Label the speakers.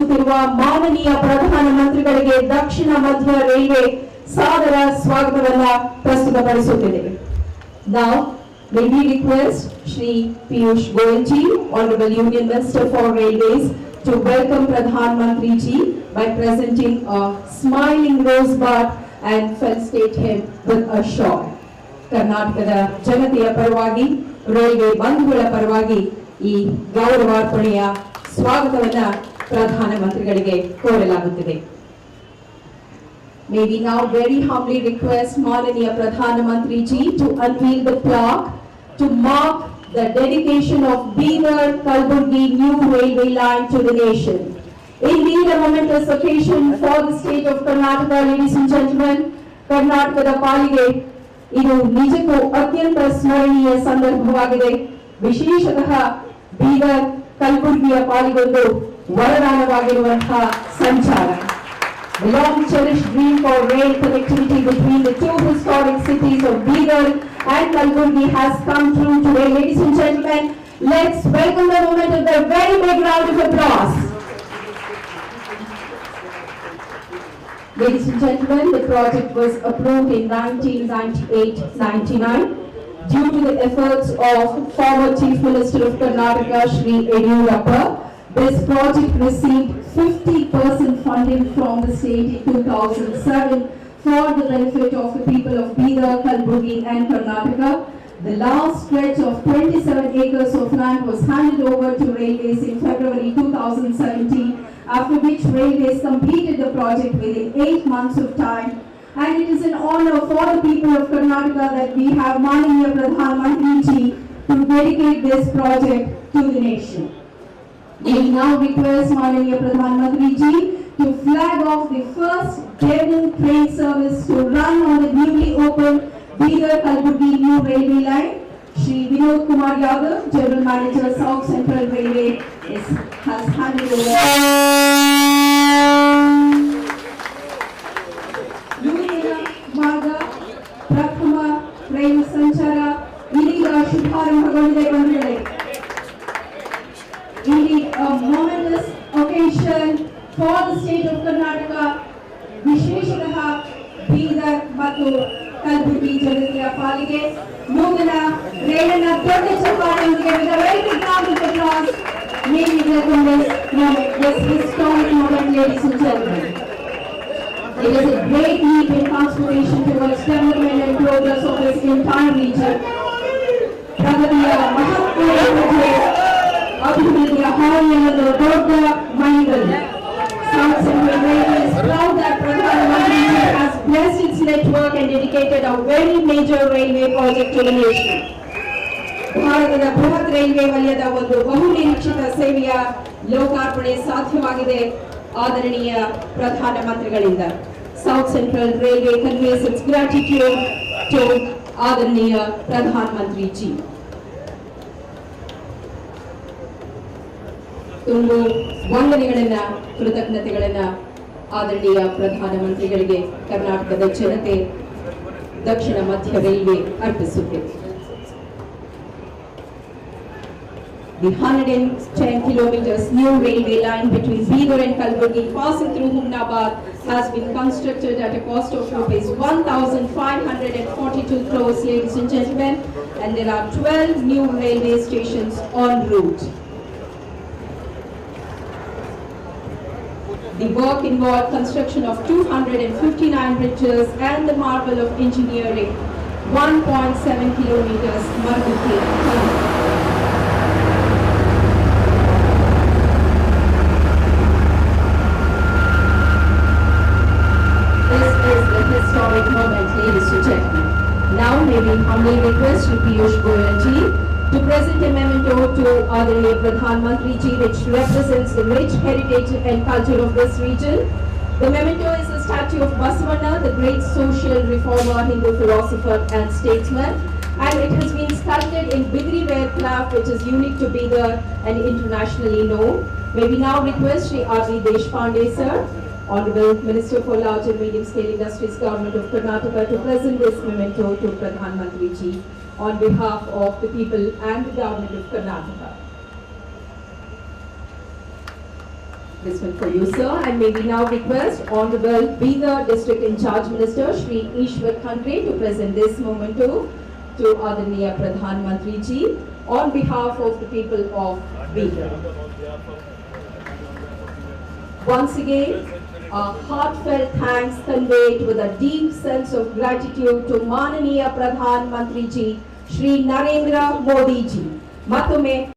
Speaker 1: ಮಾನನೀಯ ಪ್ರಧಾನಮಂತ್ರಿಗಳಿಗೆ ದಕ್ಷಿಣ ಮಧ್ಯ ರೈಲ್ವೆ ಸಾದರ ಸ್ವಾಗತವನ್ನ ಪ್ರಸ್ತುತಪಡಿಸುತ್ತಿದೆ. Now, may we request Shri Piyush Goyal ji, Honorable Union Minister for Railways, to welcome Pradhan Mantri ji by presenting a smiling rosebud and felicitate him with a shawl. ಕರ್ನಾಟಕದ ಜನತೆಯ ಪರವಾಗಿ, railway ಬಂಧುಗಳ ಪರವಾಗಿ ಈ ಗೌರವಾರ್ಪಣೆಯ ಸ್ವಾಗತವನ್ನ ಪ್ರಧಾನಮಂತ್ರಿಗಳಿಗೆ ಕೋರಲಾಗುತ್ತಿದೆ. May we now very humbly request Mananiya Pradhan Mantri ji to unveil the plaque to mark the dedication of Bidar-Kalburgi new railway line to the nation. Indeed, a momentous occasion for the state of Karnataka, ladies and gentlemen. Karnatakada palige ಇದು ನಿಜಕ್ಕೂ ಅತ್ಯಂತ ಸ್ಮರಣೀಯ ಸಂದರ್ಭವಾಗಿದೆ. ವಿಶೇಷತಃ ಬೀದರ್ ಕಲಬುರಗಿಯ ಪಾಲಿಗೊಂದು ವರದಾನವಾಗಿರುವಂತಹ ಸಂಚಾರ. The long cherished dream for rail connectivity between the two historic cities of Bidar and Kalburgi has come true today. Ladies and gentlemen, let's welcome the moment with a very big round of applause. Ladies and gentlemen, the project was approved in 1998-99 due to the efforts of former Chief Minister of Karnataka, Shri Yediyurappa. This project received 50% funding from the state in 2007 for the benefit of the people of Bidar, Kalburgi and Karnataka. The last stretch of 27 acres of land was handed over to Railways in February 2017, after which Railways completed the project within 8 months of time. And it is an honor for the people of Karnataka that we have Mananiya Pradhan Mantri ji to dedicate this project to the nation. We now request Mananiya Pradhan Mantri ji to flag off the first Devon train service to run on the newly opened Bidar-Kalburgi new railway line. Shri Vinod Kumar Yadav, General Manager, South Central Railway, has handed over. Nuvina Marga Prathama Train Sanchara ಇದೀಗ ಶುಭಾರಂಭಗೊಂಡಿದೆ ಬಂಧುಗಳೇ. Indeed, a momentous occasion for the state of Karnataka, ವಿಶೇಷತಃ Bidar ಮತ್ತು ಕಲಬುರಗಿ ಜನತೆಯ ಪಾಲಿಗೆ ನೂತನ ರೈಲನ್ನ ದೊಡ್ಡ ಚಪ್ಪಾಳೆಯೊಂದಿಗೆ with a very big round of applause. May we welcome this historic moment, ladies and gentlemen. It is a great leap in transformation towards development and progress of this entire region. ಪ್ರಗತಿಯ ಮಹತ್ವದ ಅಭಿವೃದ್ಧಿಯ ಹಾದಿಯನ್ನು ದೊಡ್ಡ ಮೈಲಿಗಲ್ಲು. South Central Railway is proud that Pradhan Mantri has blessed its network and dedicated a very major railway project to the nation. ಭಾರತದ ಬೃಹತ್ railway ವಲಯದ ಒಂದು ಬಹುನಿರೀಕ್ಷಿತ ಸೇವೆಯ ಲೋಕಾರ್ಪಣೆ ಸಾಧ್ಯವಾಗಿದೆ ಆದರಣೀಯ ಪ್ರಧಾನ ಮಂತ್ರಿಗಳಿಂದ. South Central Railway conveys its gratitude to ಆದರಣೀಯ Pradhan Mantri G. ತುಂಬು ವಂದನೆಗಳನ್ನ, ಕೃತಜ್ಞತೆಗಳನ್ನ ಆದರಣೀಯ ಪ್ರಧಾನಮಂತ್ರಿಗಳಿಗೆ ಕರ್ನಾಟಕದ ಜನತೆ, ದಕ್ಷಿಣ ಮಧ್ಯ railway ಅರ್ಪಿಸುತ್ತಿದೆ. The 110 kilometers new railway line between Bidar and Kalburgi passing through Humnabad has been constructed at a cost of rupees 1,542 crores, ladies and gentlemen, and there are 12 new railway stations en route. The work involved construction of 259 bridges and the marvel of engineering, 1.7 kilometers Margati tunnel. This is the historic moment, ladies and gentlemen. Now may we humbly request Shri Piyush Goyal ji to present a memento to Adharaniya Pradhan Mantri ji, which represents the rich heritage and culture of this region. The memento is a statue of Basavanna, the great social reformer, Hindu philosopher and statesman, and it has been sculpted in Bidri ware craft, which is unique to Bidar and internationally known. May we now request Shri R.V. Deshpande sir, Honorable Minister for Large and Medium Scale Industries, Government of Karnataka, to present this memento to Pradhan Mantri ji on behalf of the people and the Government of Karnataka. This one for you, sir. And may we now request Honorable Bidar District In Charge Minister Shri Ishwar Khandre to present this memento to Adaniya Pradhan Mantri Ji on behalf of the people of Bidar. Once again, a heartfelt thanks conveyed with a deep sense of gratitude to Mananiya Pradhan Mantri Ji Shri Narendra Modi Ji. Matome